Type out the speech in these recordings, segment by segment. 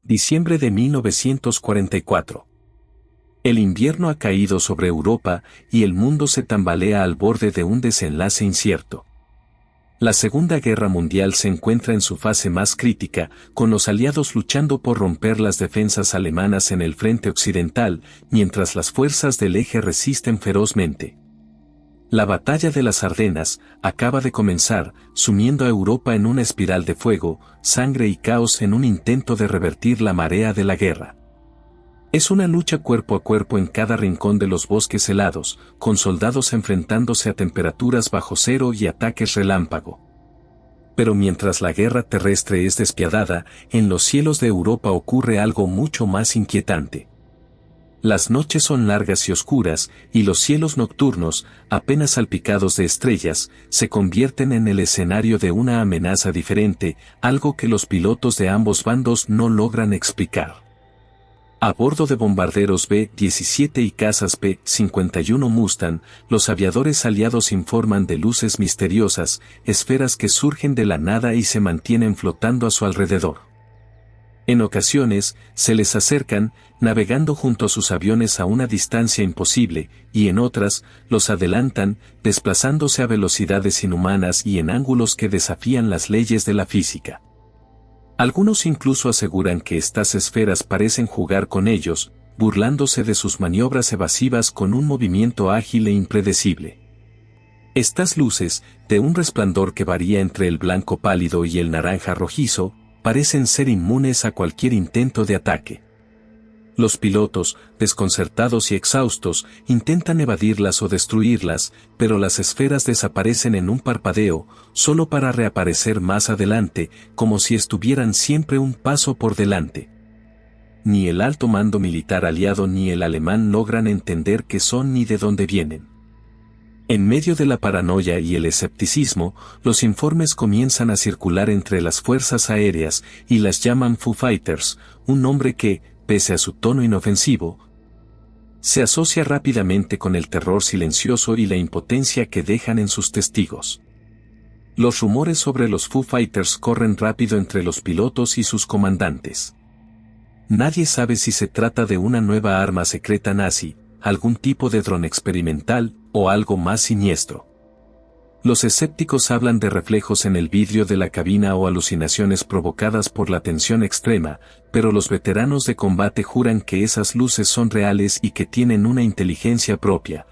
Diciembre de 1944. El invierno ha caído sobre Europa y el mundo se tambalea al borde de un desenlace incierto. La Segunda Guerra Mundial se encuentra en su fase más crítica, con los aliados luchando por romper las defensas alemanas en el frente occidental, mientras las fuerzas del eje resisten ferozmente. La batalla de las Ardenas acaba de comenzar, sumiendo a Europa en una espiral de fuego, sangre y caos en un intento de revertir la marea de la guerra. Es una lucha cuerpo a cuerpo en cada rincón de los bosques helados, con soldados enfrentándose a temperaturas bajo cero y ataques relámpago. Pero mientras la guerra terrestre es despiadada, en los cielos de Europa ocurre algo mucho más inquietante. Las noches son largas y oscuras, y los cielos nocturnos, apenas salpicados de estrellas, se convierten en el escenario de una amenaza diferente, algo que los pilotos de ambos bandos no logran explicar. A bordo de bombarderos B-17 y cazas B-51 Mustang, los aviadores aliados informan de luces misteriosas, esferas que surgen de la nada y se mantienen flotando a su alrededor. En ocasiones, se les acercan, navegando junto a sus aviones a una distancia imposible, y en otras, los adelantan, desplazándose a velocidades inhumanas y en ángulos que desafían las leyes de la física. Algunos incluso aseguran que estas esferas parecen jugar con ellos, burlándose de sus maniobras evasivas con un movimiento ágil e impredecible. Estas luces, de un resplandor que varía entre el blanco pálido y el naranja rojizo, parecen ser inmunes a cualquier intento de ataque. Los pilotos, desconcertados y exhaustos, intentan evadirlas o destruirlas, pero las esferas desaparecen en un parpadeo, solo para reaparecer más adelante, como si estuvieran siempre un paso por delante. Ni el alto mando militar aliado ni el alemán logran entender qué son ni de dónde vienen. En medio de la paranoia y el escepticismo, los informes comienzan a circular entre las fuerzas aéreas y las llaman Foo Fighters, un nombre que, pese a su tono inofensivo, se asocia rápidamente con el terror silencioso y la impotencia que dejan en sus testigos. Los rumores sobre los Foo Fighters corren rápido entre los pilotos y sus comandantes. Nadie sabe si se trata de una nueva arma secreta nazi, algún tipo de dron experimental, o algo más siniestro. Los escépticos hablan de reflejos en el vidrio de la cabina o alucinaciones provocadas por la tensión extrema, pero los veteranos de combate juran que esas luces son reales y que tienen una inteligencia propia.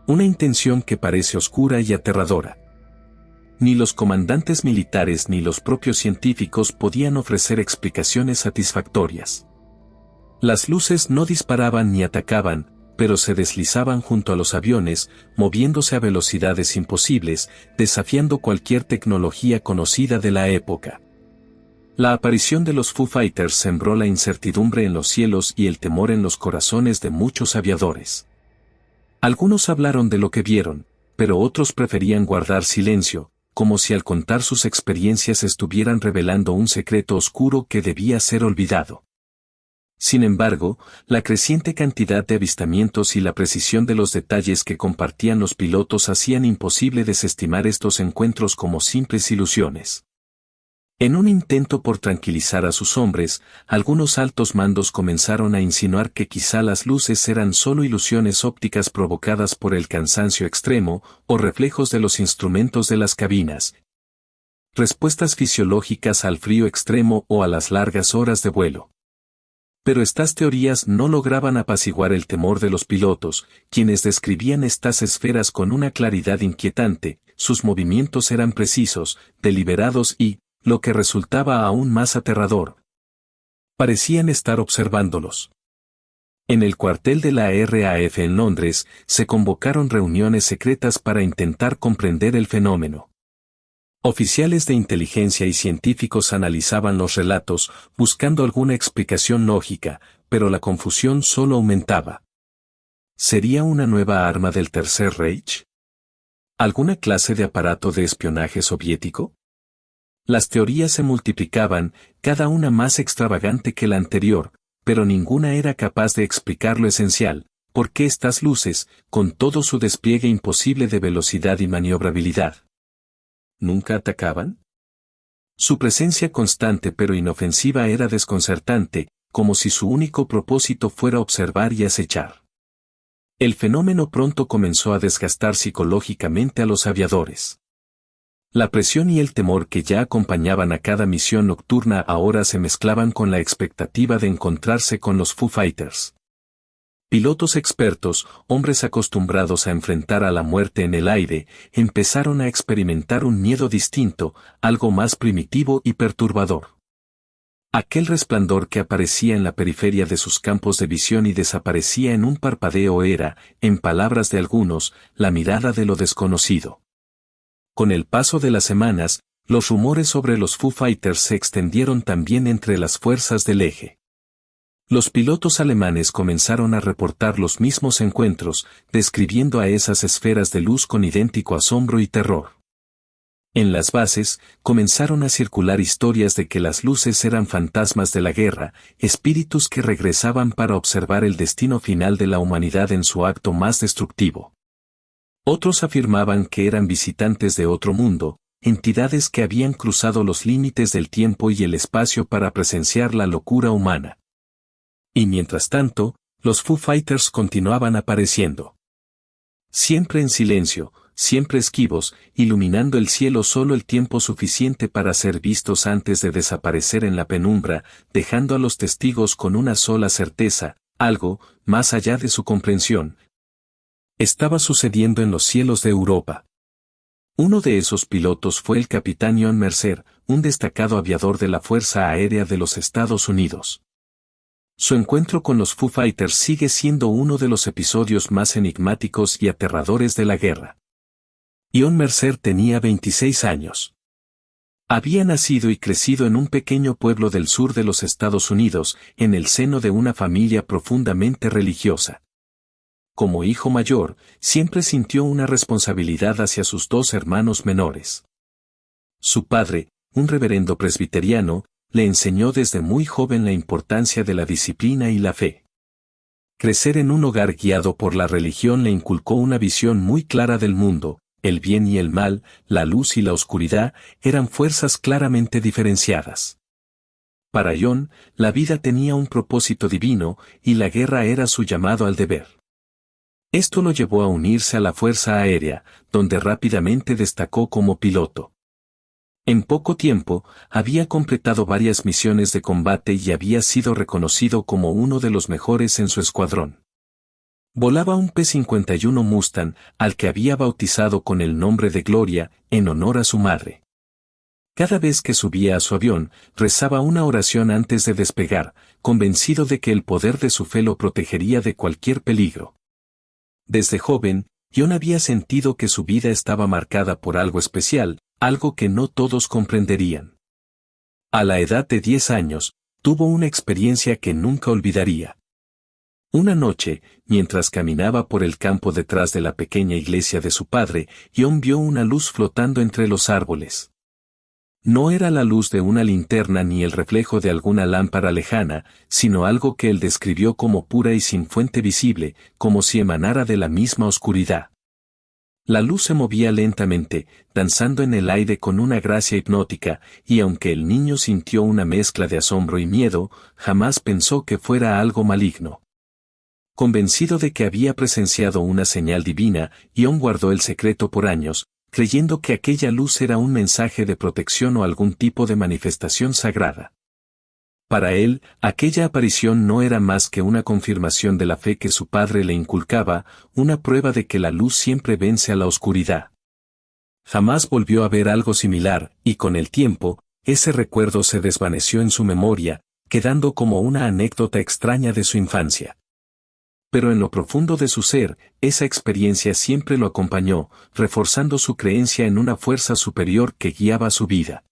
Una intención que parece oscura y aterradora. Ni los comandantes militares ni los propios científicos podían ofrecer explicaciones satisfactorias. Las luces no disparaban ni atacaban, pero se deslizaban junto a los aviones, moviéndose a velocidades imposibles, desafiando cualquier tecnología conocida de la época. La aparición de los Foo Fighters sembró la incertidumbre en los cielos y el temor en los corazones de muchos aviadores. Algunos hablaron de lo que vieron, pero otros preferían guardar silencio, como si al contar sus experiencias estuvieran revelando un secreto oscuro que debía ser olvidado. Sin embargo, la creciente cantidad de avistamientos y la precisión de los detalles que compartían los pilotos hacían imposible desestimar estos encuentros como simples ilusiones. En un intento por tranquilizar a sus hombres, algunos altos mandos comenzaron a insinuar que quizá las luces eran solo ilusiones ópticas provocadas por el cansancio extremo o reflejos de los instrumentos de las cabinas. Respuestas fisiológicas al frío extremo o a las largas horas de vuelo. Pero estas teorías no lograban apaciguar el temor de los pilotos, quienes describían estas esferas con una claridad inquietante. Sus movimientos eran precisos, deliberados y, lo que resultaba aún más aterrador, parecían estar observándolos. En el cuartel de la RAF en Londres, se convocaron reuniones secretas para intentar comprender el fenómeno. Oficiales de inteligencia y científicos analizaban los relatos, buscando alguna explicación lógica, pero la confusión solo aumentaba. ¿Sería una nueva arma del Tercer Reich? ¿Alguna clase de aparato de espionaje soviético? Las teorías se multiplicaban, cada una más extravagante que la anterior, pero ninguna era capaz de explicar lo esencial: ¿por qué estas luces, con todo su despliegue imposible de velocidad y maniobrabilidad, nunca atacaban? Su presencia constante pero inofensiva era desconcertante, como si su único propósito fuera observar y acechar. El fenómeno pronto comenzó a desgastar psicológicamente a los aviadores. La presión y el temor que ya acompañaban a cada misión nocturna ahora se mezclaban con la expectativa de encontrarse con los Foo Fighters. Pilotos expertos, hombres acostumbrados a enfrentar a la muerte en el aire, empezaron a experimentar un miedo distinto, algo más primitivo y perturbador. Aquel resplandor que aparecía en la periferia de sus campos de visión y desaparecía en un parpadeo era, en palabras de algunos, la mirada de lo desconocido. Con el paso de las semanas, los rumores sobre los Foo Fighters se extendieron también entre las fuerzas del eje. Los pilotos alemanes comenzaron a reportar los mismos encuentros, describiendo a esas esferas de luz con idéntico asombro y terror. En las bases, comenzaron a circular historias de que las luces eran fantasmas de la guerra, espíritus que regresaban para observar el destino final de la humanidad en su acto más destructivo. Otros afirmaban que eran visitantes de otro mundo, entidades que habían cruzado los límites del tiempo y el espacio para presenciar la locura humana. Y mientras tanto, los Foo Fighters continuaban apareciendo. Siempre en silencio, siempre esquivos, iluminando el cielo solo el tiempo suficiente para ser vistos antes de desaparecer en la penumbra, dejando a los testigos con una sola certeza, algo, más allá de su comprensión, estaba sucediendo en los cielos de Europa. Uno de esos pilotos fue el capitán John Mercer, un destacado aviador de la Fuerza Aérea de los Estados Unidos. Su encuentro con los Foo Fighters sigue siendo uno de los episodios más enigmáticos y aterradores de la guerra. John Mercer tenía 26 años. Había nacido y crecido en un pequeño pueblo del sur de los Estados Unidos, en el seno de una familia profundamente religiosa. Como hijo mayor, siempre sintió una responsabilidad hacia sus dos hermanos menores. Su padre, un reverendo presbiteriano, le enseñó desde muy joven la importancia de la disciplina y la fe. Crecer en un hogar guiado por la religión le inculcó una visión muy clara del mundo, el bien y el mal, la luz y la oscuridad, eran fuerzas claramente diferenciadas. Para John, la vida tenía un propósito divino, y la guerra era su llamado al deber. Esto lo llevó a unirse a la Fuerza Aérea, donde rápidamente destacó como piloto. En poco tiempo, había completado varias misiones de combate y había sido reconocido como uno de los mejores en su escuadrón. Volaba un P-51 Mustang, al que había bautizado con el nombre de Gloria, en honor a su madre. Cada vez que subía a su avión, rezaba una oración antes de despegar, convencido de que el poder de su fe lo protegería de cualquier peligro. Desde joven, John había sentido que su vida estaba marcada por algo especial, algo que no todos comprenderían. A la edad de 10 años, tuvo una experiencia que nunca olvidaría. Una noche, mientras caminaba por el campo detrás de la pequeña iglesia de su padre, John vio una luz flotando entre los árboles. No era la luz de una linterna ni el reflejo de alguna lámpara lejana, sino algo que él describió como pura y sin fuente visible, como si emanara de la misma oscuridad. La luz se movía lentamente, danzando en el aire con una gracia hipnótica, y aunque el niño sintió una mezcla de asombro y miedo, jamás pensó que fuera algo maligno. Convencido de que había presenciado una señal divina, John guardó el secreto por años, creyendo que aquella luz era un mensaje de protección o algún tipo de manifestación sagrada. Para él, aquella aparición no era más que una confirmación de la fe que su padre le inculcaba, una prueba de que la luz siempre vence a la oscuridad. Jamás volvió a ver algo similar, y con el tiempo, ese recuerdo se desvaneció en su memoria, quedando como una anécdota extraña de su infancia. Pero en lo profundo de su ser, esa experiencia siempre lo acompañó, reforzando su creencia en una fuerza superior que guiaba su vida.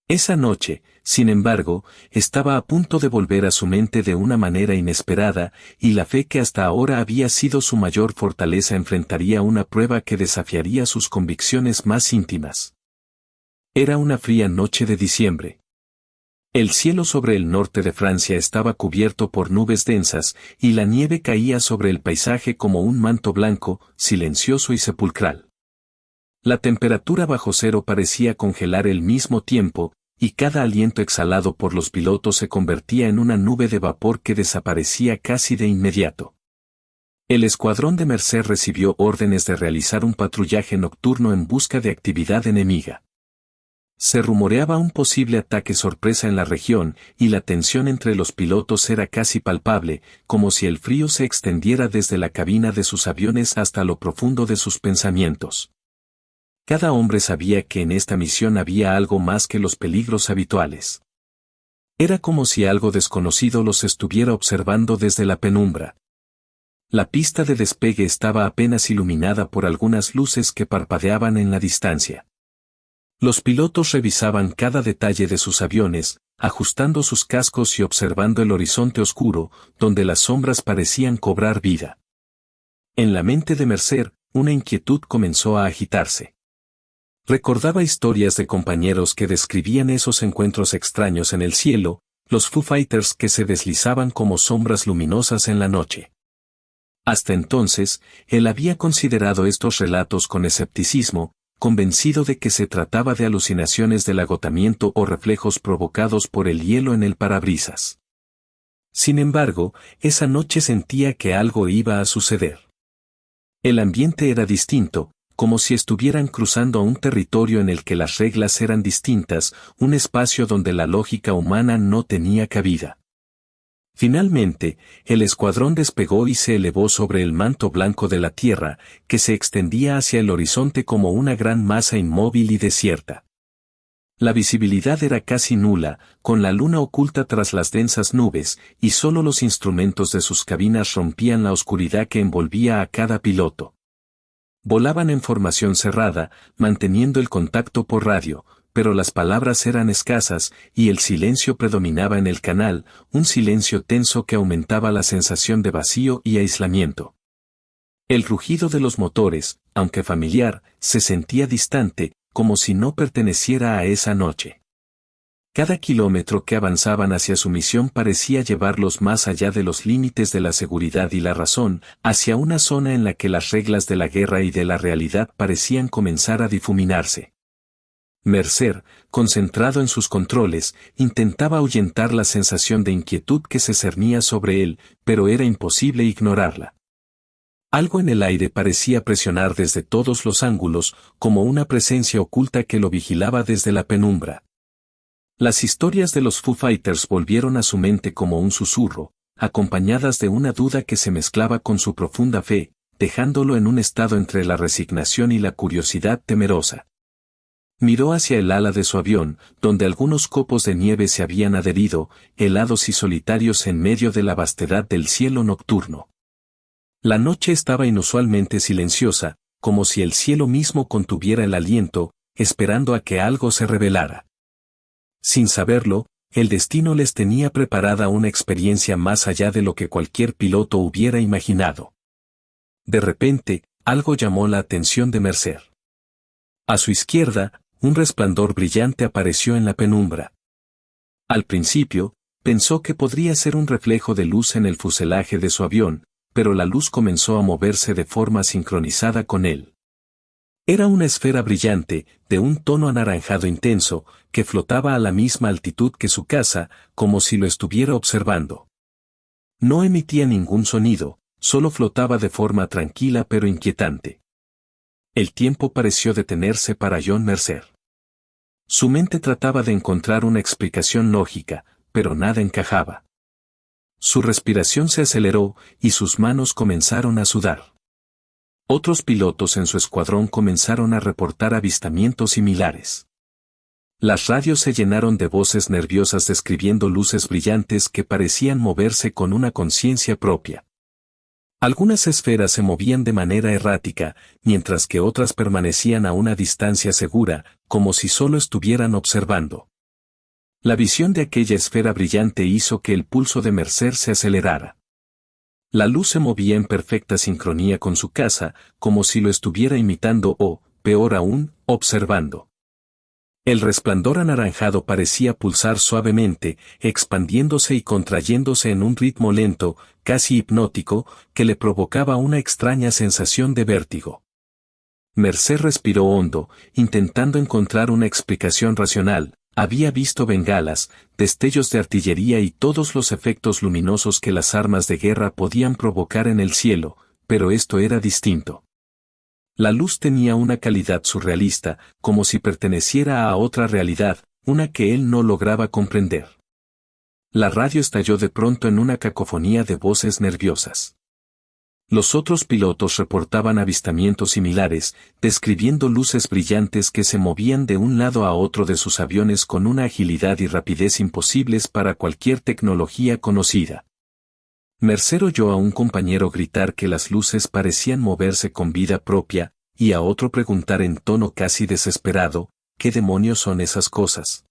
Esa noche, sin embargo, estaba a punto de volver a su mente de una manera inesperada, y la fe que hasta ahora había sido su mayor fortaleza enfrentaría una prueba que desafiaría sus convicciones más íntimas. Era una fría noche de diciembre. El cielo sobre el norte de Francia estaba cubierto por nubes densas, y la nieve caía sobre el paisaje como un manto blanco, silencioso y sepulcral. La temperatura bajo cero parecía congelar al mismo tiempo, y cada aliento exhalado por los pilotos se convertía en una nube de vapor que desaparecía casi de inmediato. El escuadrón de Mercer recibió órdenes de realizar un patrullaje nocturno en busca de actividad enemiga. Se rumoreaba un posible ataque sorpresa en la región, y la tensión entre los pilotos era casi palpable, como si el frío se extendiera desde la cabina de sus aviones hasta lo profundo de sus pensamientos. Cada hombre sabía que en esta misión había algo más que los peligros habituales. Era como si algo desconocido los estuviera observando desde la penumbra. La pista de despegue estaba apenas iluminada por algunas luces que parpadeaban en la distancia. Los pilotos revisaban cada detalle de sus aviones, ajustando sus cascos y observando el horizonte oscuro, donde las sombras parecían cobrar vida. En la mente de Mercer, una inquietud comenzó a agitarse. Recordaba historias de compañeros que describían esos encuentros extraños en el cielo, los Foo Fighters que se deslizaban como sombras luminosas en la noche. Hasta entonces, él había considerado estos relatos con escepticismo, convencido de que se trataba de alucinaciones del agotamiento o reflejos provocados por el hielo en el parabrisas. Sin embargo, esa noche sentía que algo iba a suceder. El ambiente era distinto, como si estuvieran cruzando un territorio en el que las reglas eran distintas, un espacio donde la lógica humana no tenía cabida. Finalmente, el escuadrón despegó y se elevó sobre el manto blanco de la tierra, que se extendía hacia el horizonte como una gran masa inmóvil y desierta. La visibilidad era casi nula, con la luna oculta tras las densas nubes, y solo los instrumentos de sus cabinas rompían la oscuridad que envolvía a cada piloto. Volaban en formación cerrada, manteniendo el contacto por radio, pero las palabras eran escasas y el silencio predominaba en el canal, un silencio tenso que aumentaba la sensación de vacío y aislamiento. El rugido de los motores, aunque familiar, se sentía distante, como si no perteneciera a esa noche. Cada kilómetro que avanzaban hacia su misión parecía llevarlos más allá de los límites de la seguridad y la razón, hacia una zona en la que las reglas de la guerra y de la realidad parecían comenzar a difuminarse. Mercer, concentrado en sus controles, intentaba ahuyentar la sensación de inquietud que se cernía sobre él, pero era imposible ignorarla. Algo en el aire parecía presionar desde todos los ángulos, como una presencia oculta que lo vigilaba desde la penumbra. Las historias de los Foo Fighters volvieron a su mente como un susurro, acompañadas de una duda que se mezclaba con su profunda fe, dejándolo en un estado entre la resignación y la curiosidad temerosa. Miró hacia el ala de su avión, donde algunos copos de nieve se habían adherido, helados y solitarios en medio de la vastedad del cielo nocturno. La noche estaba inusualmente silenciosa, como si el cielo mismo contuviera el aliento, esperando a que algo se revelara. Sin saberlo, el destino les tenía preparada una experiencia más allá de lo que cualquier piloto hubiera imaginado. De repente, algo llamó la atención de Mercer. A su izquierda, un resplandor brillante apareció en la penumbra. Al principio, pensó que podría ser un reflejo de luz en el fuselaje de su avión, pero la luz comenzó a moverse de forma sincronizada con él. Era una esfera brillante, de un tono anaranjado intenso, que flotaba a la misma altitud que su casa, como si lo estuviera observando. No emitía ningún sonido, solo flotaba de forma tranquila pero inquietante. El tiempo pareció detenerse para John Mercer. Su mente trataba de encontrar una explicación lógica, pero nada encajaba. Su respiración se aceleró y sus manos comenzaron a sudar. Otros pilotos en su escuadrón comenzaron a reportar avistamientos similares. Las radios se llenaron de voces nerviosas describiendo luces brillantes que parecían moverse con una conciencia propia. Algunas esferas se movían de manera errática, mientras que otras permanecían a una distancia segura, como si solo estuvieran observando. La visión de aquella esfera brillante hizo que el pulso de Mercer se acelerara. La luz se movía en perfecta sincronía con su casa, como si lo estuviera imitando o, peor aún, observando. El resplandor anaranjado parecía pulsar suavemente, expandiéndose y contrayéndose en un ritmo lento, casi hipnótico, que le provocaba una extraña sensación de vértigo. Mercer respiró hondo, intentando encontrar una explicación racional. Había visto bengalas, destellos de artillería y todos los efectos luminosos que las armas de guerra podían provocar en el cielo, pero esto era distinto. La luz tenía una calidad surrealista, como si perteneciera a otra realidad, una que él no lograba comprender. La radio estalló de pronto en una cacofonía de voces nerviosas. Los otros pilotos reportaban avistamientos similares, describiendo luces brillantes que se movían de un lado a otro de sus aviones con una agilidad y rapidez imposibles para cualquier tecnología conocida. Mercer oyó a un compañero gritar que las luces parecían moverse con vida propia, y a otro preguntar en tono casi desesperado, ¿qué demonios son esas cosas?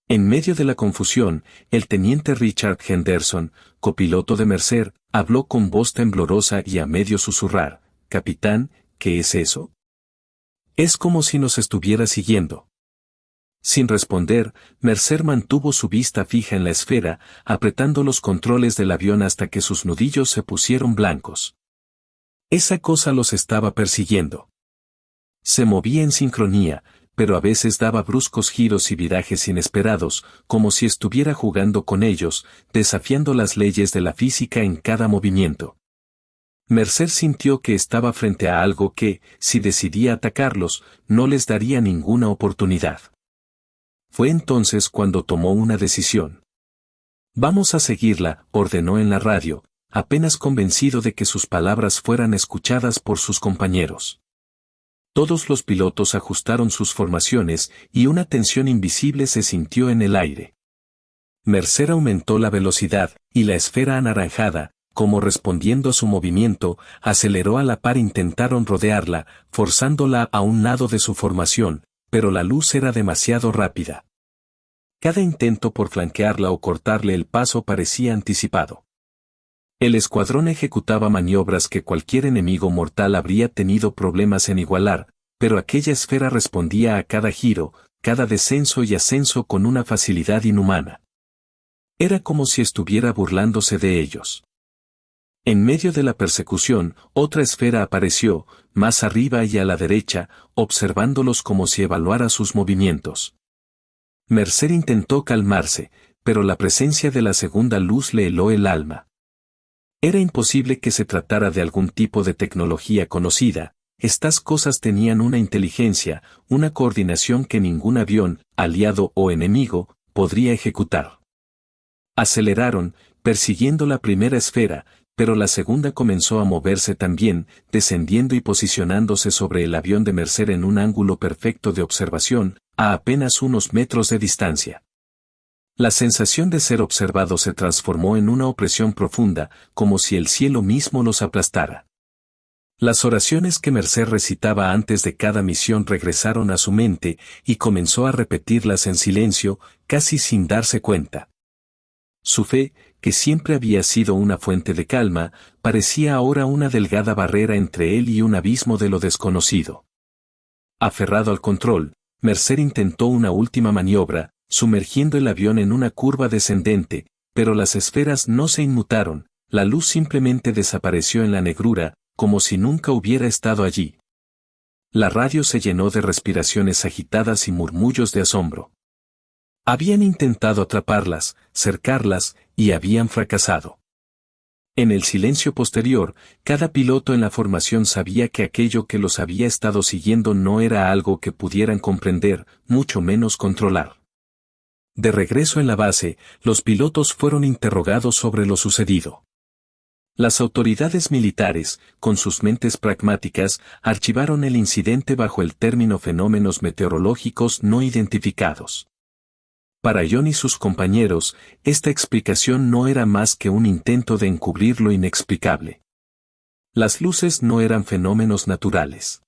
En medio de la confusión, el teniente Richard Henderson, copiloto de Mercer, habló con voz temblorosa y a medio susurrar, «Capitán, ¿qué es eso?» «Es como si nos estuviera siguiendo». Sin responder, Mercer mantuvo su vista fija en la esfera, apretando los controles del avión hasta que sus nudillos se pusieron blancos. Esa cosa los estaba persiguiendo. Se movía en sincronía, pero a veces daba bruscos giros y virajes inesperados, como si estuviera jugando con ellos, desafiando las leyes de la física en cada movimiento. Mercer sintió que estaba frente a algo que, si decidía atacarlos, no les daría ninguna oportunidad. Fue entonces cuando tomó una decisión. «Vamos a seguirla», ordenó en la radio, apenas convencido de que sus palabras fueran escuchadas por sus compañeros. Todos los pilotos ajustaron sus formaciones y una tensión invisible se sintió en el aire. Mercer aumentó la velocidad, y la esfera anaranjada, como respondiendo a su movimiento, aceleró a la par. Intentaron rodearla, forzándola a un lado de su formación, pero la luz era demasiado rápida. Cada intento por flanquearla o cortarle el paso parecía anticipado. El escuadrón ejecutaba maniobras que cualquier enemigo mortal habría tenido problemas en igualar, pero aquella esfera respondía a cada giro, cada descenso y ascenso con una facilidad inhumana. Era como si estuviera burlándose de ellos. En medio de la persecución, otra esfera apareció, más arriba y a la derecha, observándolos como si evaluara sus movimientos. Mercer intentó calmarse, pero la presencia de la segunda luz le heló el alma. Era imposible que se tratara de algún tipo de tecnología conocida. Estas cosas tenían una inteligencia, una coordinación que ningún avión, aliado o enemigo, podría ejecutar. Aceleraron, persiguiendo la primera esfera, pero la segunda comenzó a moverse también, descendiendo y posicionándose sobre el avión de Mercer en un ángulo perfecto de observación, a apenas unos metros de distancia. La sensación de ser observado se transformó en una opresión profunda, como si el cielo mismo los aplastara. Las oraciones que Mercer recitaba antes de cada misión regresaron a su mente, y comenzó a repetirlas en silencio, casi sin darse cuenta. Su fe, que siempre había sido una fuente de calma, parecía ahora una delgada barrera entre él y un abismo de lo desconocido. Aferrado al control, Mercer intentó una última maniobra, sumergiendo el avión en una curva descendente, pero las esferas no se inmutaron, la luz simplemente desapareció en la negrura, como si nunca hubiera estado allí. La radio se llenó de respiraciones agitadas y murmullos de asombro. Habían intentado atraparlas, cercarlas, y habían fracasado. En el silencio posterior, cada piloto en la formación sabía que aquello que los había estado siguiendo no era algo que pudieran comprender, mucho menos controlar. De regreso en la base, los pilotos fueron interrogados sobre lo sucedido. Las autoridades militares, con sus mentes pragmáticas, archivaron el incidente bajo el término fenómenos meteorológicos no identificados. Para John y sus compañeros, esta explicación no era más que un intento de encubrir lo inexplicable. Las luces no eran fenómenos naturales.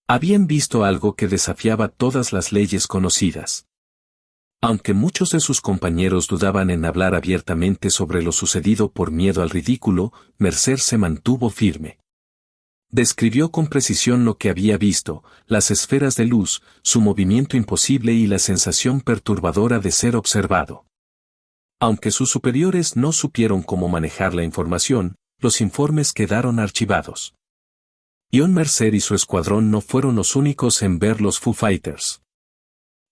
Habían visto algo que desafiaba todas las leyes conocidas. Aunque muchos de sus compañeros dudaban en hablar abiertamente sobre lo sucedido por miedo al ridículo, Mercer se mantuvo firme. Describió con precisión lo que había visto, las esferas de luz, su movimiento imposible y la sensación perturbadora de ser observado. Aunque sus superiores no supieron cómo manejar la información, los informes quedaron archivados. John Mercer y su escuadrón no fueron los únicos en ver los Foo Fighters.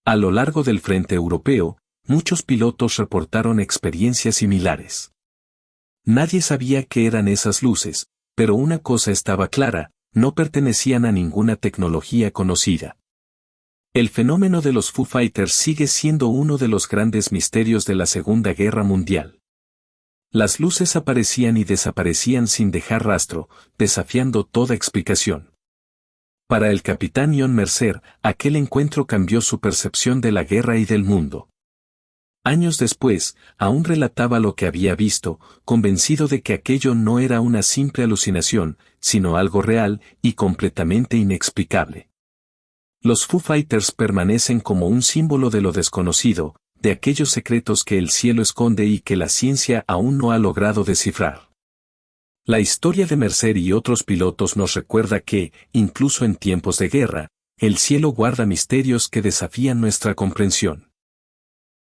A lo largo del frente europeo, muchos pilotos reportaron experiencias similares. Nadie sabía qué eran esas luces, pero una cosa estaba clara, no pertenecían a ninguna tecnología conocida. El fenómeno de los Foo Fighters sigue siendo uno de los grandes misterios de la Segunda Guerra Mundial. Las luces aparecían y desaparecían sin dejar rastro, desafiando toda explicación. Para el capitán John Mercer, aquel encuentro cambió su percepción de la guerra y del mundo. Años después, aún relataba lo que había visto, convencido de que aquello no era una simple alucinación, sino algo real y completamente inexplicable. Los Foo Fighters permanecen como un símbolo de lo desconocido, de aquellos secretos que el cielo esconde y que la ciencia aún no ha logrado descifrar. La historia de Mercer y otros pilotos nos recuerda que, incluso en tiempos de guerra, el cielo guarda misterios que desafían nuestra comprensión.